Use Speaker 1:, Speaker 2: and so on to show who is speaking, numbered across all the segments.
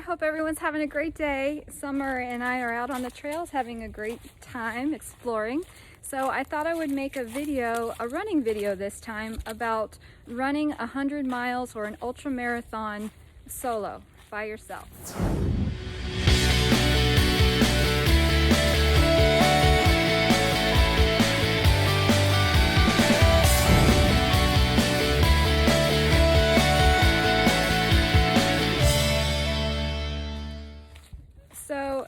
Speaker 1: Hope everyone's having a great day. Summer and I are out on the trails having a great time exploring. So I thought I would make a video, a running video this time, about running 100 miles or an ultra marathon solo by yourself. So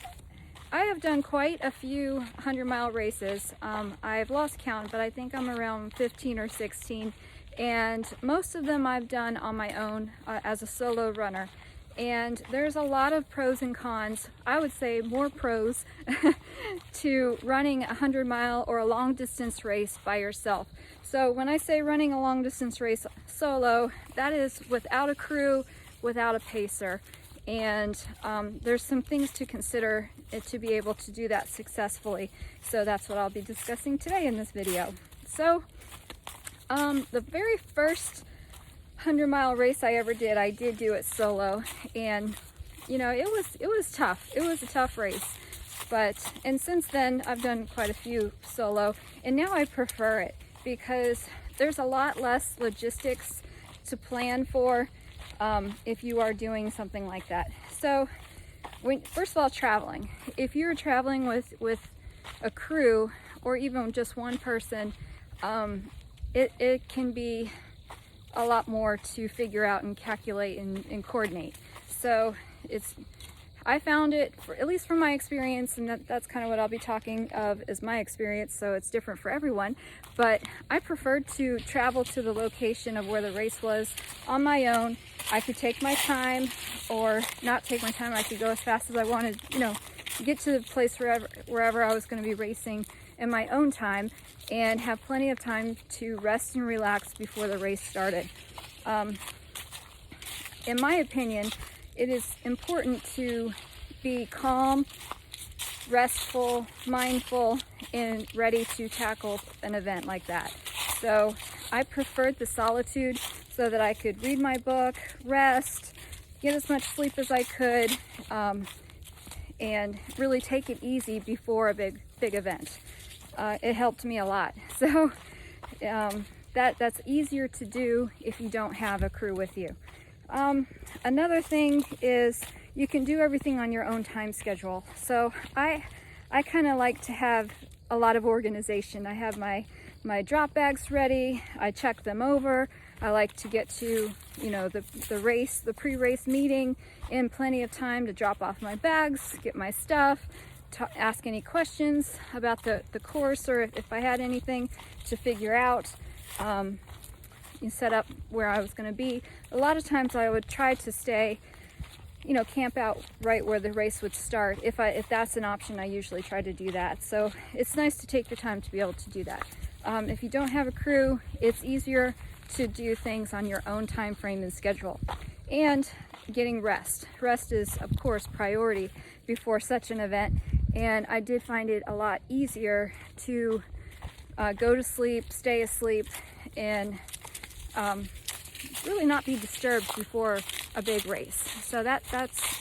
Speaker 1: I have done quite a few 100-mile races. I've lost count, but I think I'm around 15 or 16. And most of them I've done on my own as a solo runner. And there's a lot of pros and cons. I would say more pros to running a 100-mile or a long distance race by yourself. So when I say running a long distance race solo, that is without a crew, without a pacer. And there's some things to consider to be able to do that successfully. So that's what I'll be discussing today in this video. So the very first 100-mile race I ever did, I did do it solo, and you know, it was tough. It was a tough race, and since then I've done quite a few solo, and now I prefer it because there's a lot less logistics to plan for if you are doing something like that. So first of all, traveling. If you're traveling with a crew or even just one person, it can be a lot more to figure out and calculate and coordinate. So I found it, at least from my experience, and that's kind of what I'll be talking of as my experience, so it's different for everyone, but I preferred to travel to the location of where the race was on my own. I could take my time or not take my time. I could go as fast as I wanted, you know, get to the place wherever I was going to be racing in my own time and have plenty of time to rest and relax before the race started. In my opinion, it is important to be calm, restful, mindful, and ready to tackle an event like that. So I preferred the solitude so that I could read my book, rest, get as much sleep as I could, and really take it easy before a big event. It helped me a lot. So that's easier to do if you don't have a crew with you. Another thing is you can do everything on your own time schedule. So I kind of like to have a lot of organization. I have my drop bags ready. I check them over. I like to get to, you know, the pre-race meeting in plenty of time to drop off my bags, get my stuff, ask any questions about the course, or if I had anything to figure out, set up where I was going to be. A lot of times I would try to stay, you know, camp out right where the race would start. If that's an option, I usually try to do that. So it's nice to take your time to be able to do that. If you don't have a crew, it's easier to do things on your own time frame and schedule. And getting rest. Rest is, of course, priority before such an event. And I did find it a lot easier to go to sleep, stay asleep, and really not be disturbed before a big race. So that's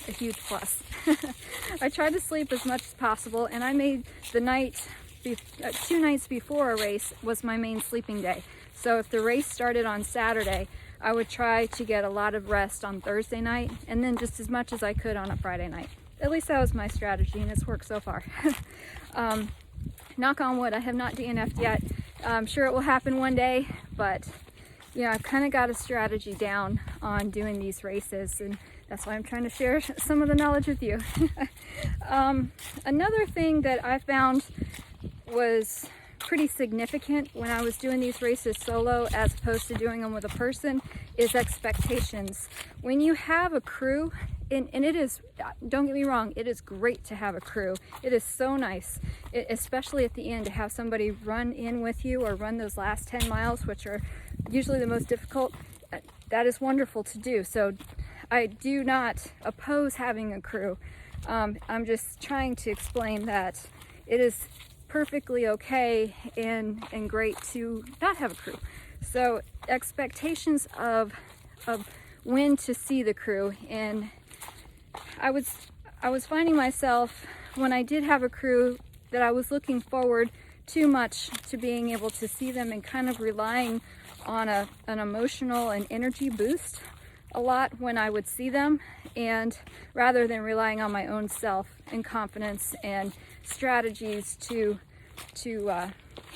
Speaker 1: a huge plus. I tried to sleep as much as possible, and I made the night, 2 nights before a race was my main sleeping day. So if the race started on Saturday, I would try to get a lot of rest on Thursday night, and then just as much as I could on a Friday night. At least that was my strategy, and it's worked so far. Knock on wood, I have not DNF'd yet. I'm sure it will happen one day, but yeah, I've kind of got a strategy down on doing these races, and that's why I'm trying to share some of the knowledge with you. Another thing that I found was pretty significant when I was doing these races solo as opposed to doing them with a person is expectations. When you have a crew, and it is, don't get me wrong, it is great to have a crew. It is so nice, especially at the end, to have somebody run in with you or run those last 10 miles, which are usually the most difficult. That is wonderful to do. So I do not oppose having a crew. I'm just trying to explain that it is perfectly okay and great to not have a crew. So expectations of when to see the crew, and I was finding myself, when I did have a crew, that I was looking forward too much to being able to see them and kind of relying on an emotional and energy boost a lot when I would see them, and rather than relying on my own self and confidence and strategies to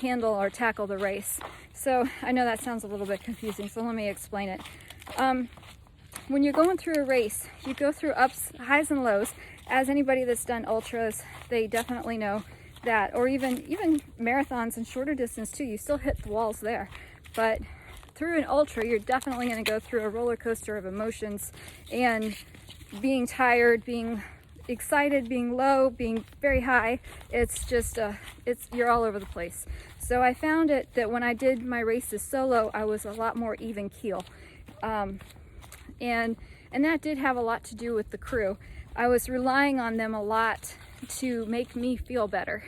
Speaker 1: handle or tackle the race. So I know that sounds a little bit confusing, so let me explain it. When you're going through a race, you go through ups, highs and lows. As anybody that's done ultras, they definitely know that, or even marathons and shorter distance too, you still hit the walls there. But through an ultra, you're definitely going to go through a roller coaster of emotions, and being tired, being excited, being low, being very high. It's just you're all over the place. So I found it that when I did my races solo, I was a lot more even keel, and that did have a lot to do with the crew. I was relying on them a lot to make me feel better,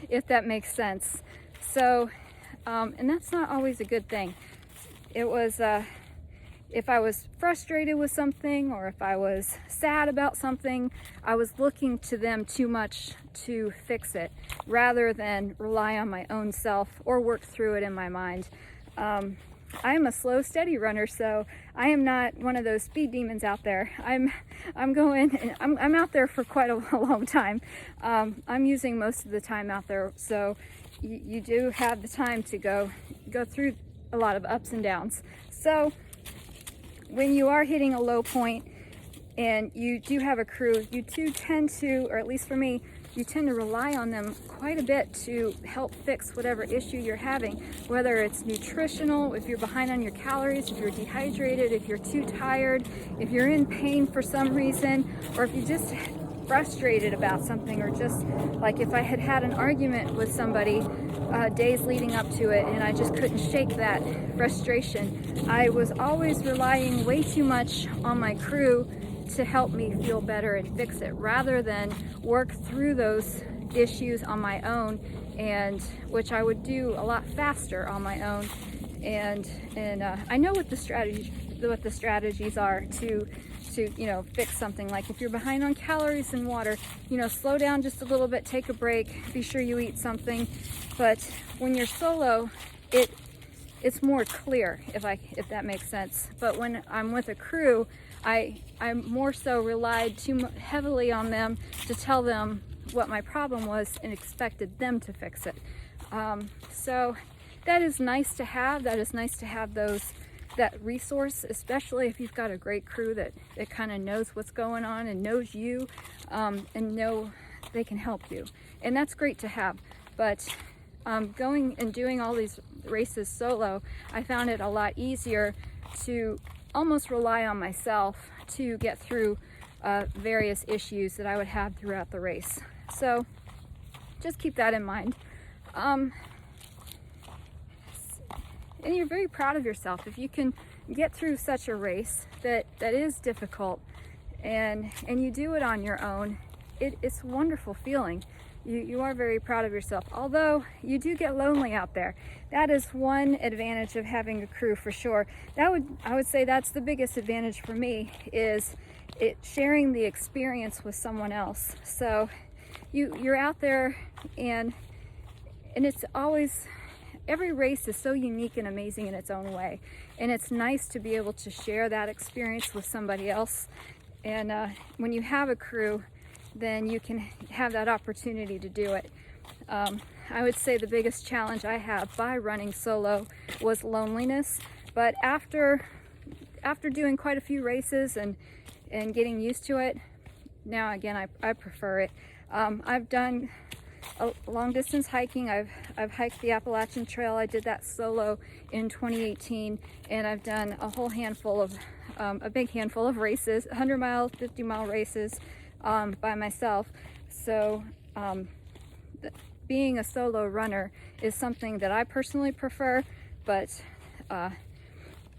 Speaker 1: if that makes sense. So and that's not always a good thing. It was if I was frustrated with something, or if I was sad about something, I was looking to them too much to fix it, rather than rely on my own self or work through it in my mind. I am a slow, steady runner, so I am not one of those speed demons out there. I'm out there for quite a long time. I'm using most of the time out there, so you do have the time to go through a lot of ups and downs. So when you are hitting a low point and you do have a crew, you do tend to, or at least for me, you tend to rely on them quite a bit to help fix whatever issue you're having, whether it's nutritional, if you're behind on your calories, if you're dehydrated, if you're too tired, if you're in pain for some reason, or if you're just frustrated about something, or just like if I had had an argument with somebody days leading up to it and I just couldn't shake that frustration. I was always relying way too much on my crew to help me feel better and fix it, rather than work through those issues on my own, and which I would do a lot faster on my own. And I know what the strategies are to fix something. Like if you're behind on calories and water, slow down just a little bit, take a break, be sure you eat something. But when you're solo, it's more clear, if that makes sense. But when I'm with a crew, I more so relied too heavily on them to tell them what my problem was and expected them to fix it. So that is nice to have. That is nice to have that resource, especially if you've got a great crew that kind of knows what's going on and knows you, and know they can help you. And that's great to have. But going and doing all these races solo, I found it a lot easier to almost rely on myself to get through various issues that I would have throughout the race. So just keep that in mind. And you're very proud of yourself if you can get through such a race that is difficult, and you do it on your own. It's a wonderful feeling. You are very proud of yourself, although you do get lonely out there. That is one advantage of having a crew, for sure. I would say that's the biggest advantage for me, is sharing the experience with someone else. So you're out there, and it's always, every race is so unique and amazing in its own way, and it's nice to be able to share that experience with somebody else. And when you have a crew, then you can have that opportunity to do it. I would say the biggest challenge I have by running solo was loneliness, but after doing quite a few races and getting used to it, now again I prefer it. I've done a long distance hiking. I've hiked the Appalachian Trail. I did that solo in 2018, and I've done a whole handful of a big handful of races, 100-mile, 50-mile races by myself. So being a solo runner is something that I personally prefer, but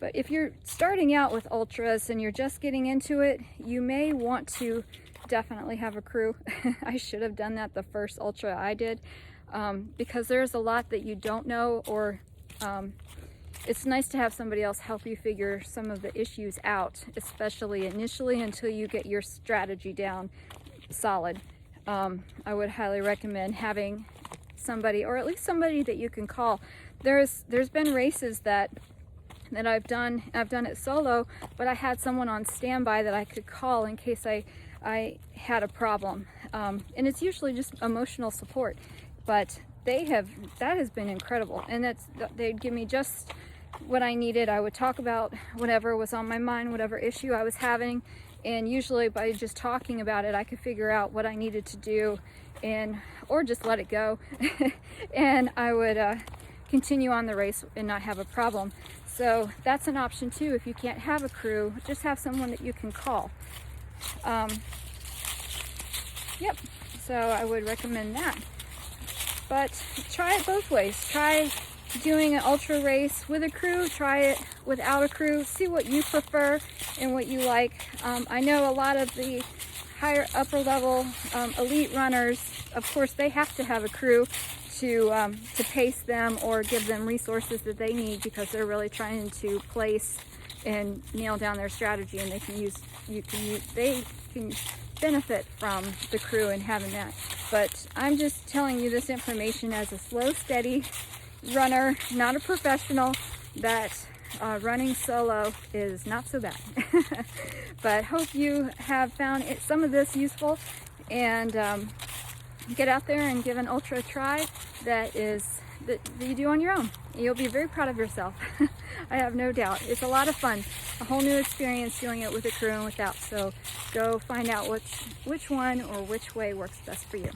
Speaker 1: if you're starting out with ultras and you're just getting into it, you may want to definitely have a crew. I should have done that the first ultra I did, because there's a lot that you don't know, or it's nice to have somebody else help you figure some of the issues out, especially initially until you get your strategy down solid. I would highly recommend having somebody, or at least somebody that you can call. There's been races that I've done it solo, but I had someone on standby that I could call in case I had a problem. And it's usually just emotional support, but that has been incredible. And they'd give me just what I needed. I would talk about whatever was on my mind, whatever issue I was having, and usually by just talking about it, I could figure out what I needed to do, or just let it go. And I would continue on the race and not have a problem. So that's an option too. If you can't have a crew, just have someone that you can call. Yep, so I would recommend that. But try it both ways. Try doing an ultra race with a crew, try it without a crew, see what you prefer and what you like. I know a lot of the higher upper level elite runners, of course they have to have a crew to pace them or give them resources that they need, because they're really trying to place and nail down their strategy, and they can benefit from the crew and having that. But I'm just telling you this information as a slow, steady runner, not a professional, that running solo is not so bad. But hope you have found some of this useful, and get out there and give an ultra a try that you do on your own. You'll be very proud of yourself. I have no doubt. It's a lot of fun, a whole new experience doing it with a crew and without. So go find out which one or which way works best for you.